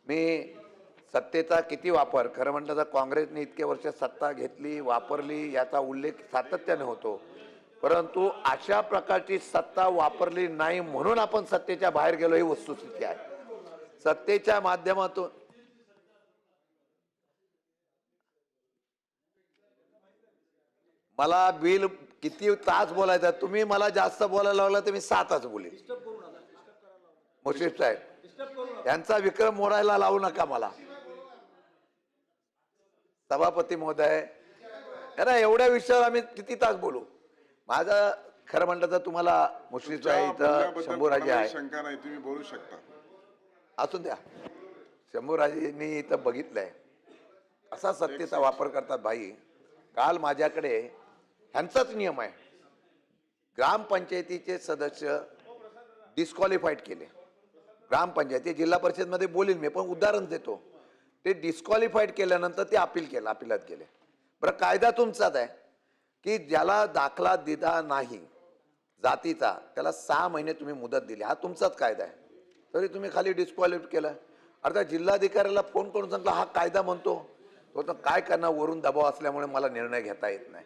मी सत्तेचा किती वापर, खरं म्हटलं तर काँग्रेसने इतके वर्ष सत्ता घेतली, वापरली याचा उल्लेख सातत्याने होतो. परंतु अशा प्रकारची सत्ता वापरली नाही म्हणून आपण सत्तेच्या बाहेर गेलो ही वस्तुस्थिती आहे. सत्तेच्या माध्यमातून मला बिल किती तास बोलायचं, तुम्ही मला जास्त बोलायला लागला तर मी 6 तास बोलेन. मुश्रीफ साहेब यांचा विक्रम मोडायला लावू नका मला. सभापती महोदय, अरे एवढ्या विषयावर आम्ही किती तास बोलू. माझं खरं म्हटलं तर तुम्हाला मुश्रीफ आहे, इथं शंभूराजे आहे, शंका नाही, तुम्ही बोलू शकता. असून द्या. शंभूराजेंनी इथं बघितलंय असा सत्तेचा वापर करतात भाई. काल माझ्याकडे ह्यांचाच नियम आहे, ग्रामपंचायतीचे सदस्य डिस्क्वालिफाईड केले. ग्रामपंचायती जिल्हा परिषदमध्ये बोलील मी, पण उदाहरण देतो. ते डिस्क्वालिफाईड केल्यानंतर ते अपिलात गेले. बरं, कायदा तुमचाच आहे की ज्याला दाखला दिला नाही जातीचा त्याला 6 महिने तुम्ही मुदत दिली, हा तुमचाच कायदा आहे. तरी तुम्ही खाली डिस्क्वालिफाईड केलं. अर्थात जिल्हाधिकाऱ्याला फोन करून सांगितलं हा कायदा म्हणतो, तो तर काय करणार, वरून दबाव असल्यामुळे मला निर्णय घेता येत नाही.